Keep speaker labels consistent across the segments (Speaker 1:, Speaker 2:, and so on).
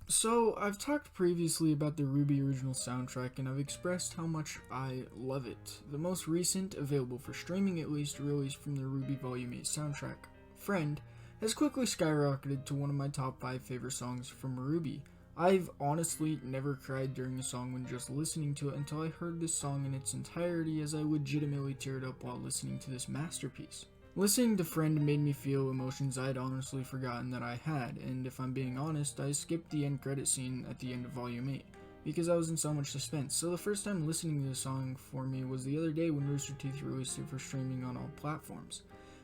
Speaker 1: So, I've talked previously about the RWBY original soundtrack, and I've expressed how much I love it. The most recent, available for streaming at least, release from the RWBY Volume 8 soundtrack, Friend, has quickly skyrocketed to one of my top 5 favorite songs from RWBY. I've honestly never cried during a song when just listening to it until I heard this song in its entirety, as I legitimately teared up while listening to this masterpiece. Listening to Friend made me feel emotions I'd honestly forgotten that I had, and if I'm being honest, I skipped the end credit scene at the end of Volume 8 because I was in so much suspense. So the first time listening to the song for me was the other day when Rooster Teeth released it for streaming on all platforms.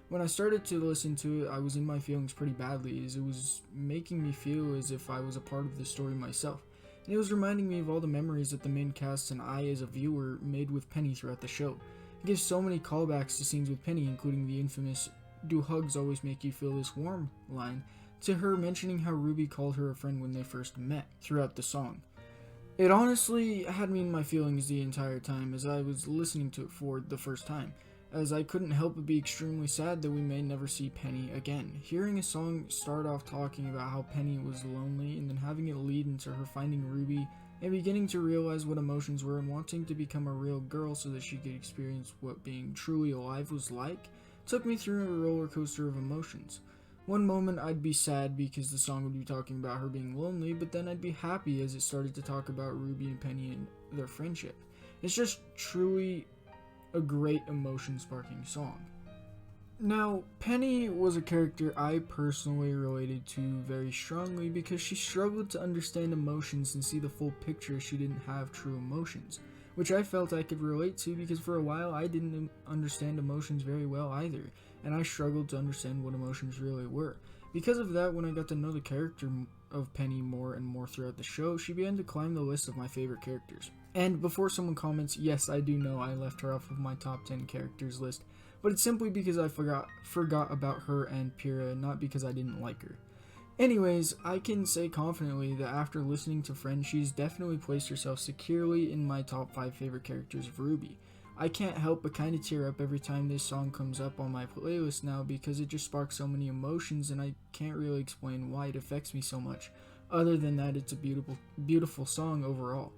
Speaker 1: When I started to listen to it, I was in my feelings pretty badly, as it was making me feel as if I was a part of the story myself. And it was reminding me of all the memories that the main cast and I, as a viewer, made with Penny throughout the show. It gives so many callbacks to scenes with Penny, including the infamous "Do hugs always make you feel this warm" line, to her mentioning how RWBY called her a friend when they first met throughout the song. It honestly had me in my feelings the entire time as I was listening to it for the first time, as I couldn't help but be extremely sad that we may never see Penny again. Hearing a song start off talking about how Penny was lonely and then having it lead into her finding RWBY and beginning to realize what emotions were and wanting to become a real girl so that she could experience what being truly alive was like, took me through a roller coaster of emotions. One moment I'd be sad because the song would be talking about her being lonely, but then I'd be happy as it started to talk about RWBY and Penny and their friendship. It's just truly a great emotion sparking song. Now, Penny was a character I personally related to very strongly because she struggled to understand emotions and see the full picture as she didn't have true emotions, which I felt I could relate to because for a while I didn't understand emotions very well either, and I struggled to understand what emotions really were. Because of that, when I got to know the character of Penny more and more throughout the show, she began to climb the list of my favorite characters. And before someone comments, yes, I do know I left her off of my top 10 characters list, but it's simply because I forgot about her and Pyrrha, not because I didn't like her. Anyways, I can say confidently that after listening to Friend, she's definitely placed herself securely in my top 5 favorite characters of RWBY. I can't help but kind of tear up every time this song comes up on my playlist now because it just sparks so many emotions and I can't really explain why it affects me so much, other than that it's a beautiful song overall.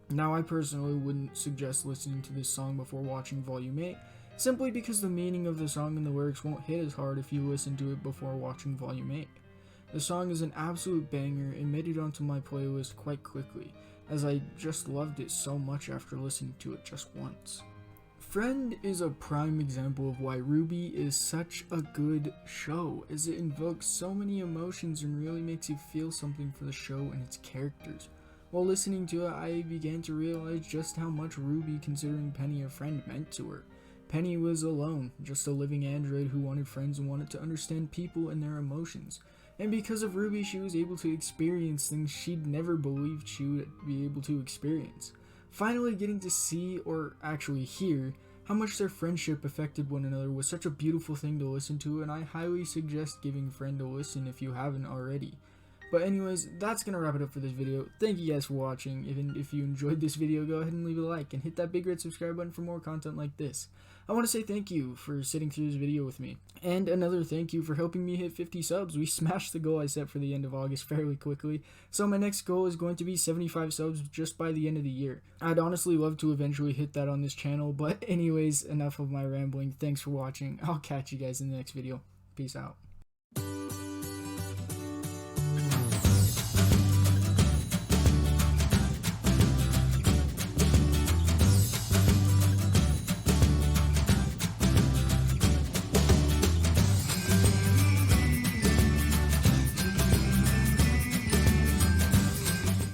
Speaker 1: Now, I personally wouldn't suggest listening to this song before watching Volume 8, simply because the meaning of the song and the lyrics won't hit as hard if you listen to it before watching Volume 8. The song is an absolute banger and made it onto my playlist quite quickly, as I just loved it so much after listening to it just once. Friend is a prime example of why RWBY is such a good show, as it invokes so many emotions and really makes you feel something for the show and its characters. While listening to it, I began to realize just how much RWBY, considering Penny a friend, meant to her. Penny was alone, just a living android who wanted friends and wanted to understand people and their emotions. And because of RWBY, she was able to experience things she'd never believed she would be able to experience. Finally getting to see, or actually hear, how much their friendship affected one another was such a beautiful thing to listen to, and I highly suggest giving Friend a listen if you haven't already. But anyways, that's going to wrap it up for this video. Thank you guys for watching. If you enjoyed this video, go ahead and leave a like and hit that big red subscribe button for more content like this. I want to say thank you for sitting through this video with me. And another thank you for helping me hit 50 subs. We smashed the goal I set for the end of August fairly quickly. So my next goal is going to be 75 subs just by the end of the year. I'd honestly love to eventually hit that on this channel. But anyways, enough of my rambling. Thanks for watching. I'll catch you guys in the next video. Peace out.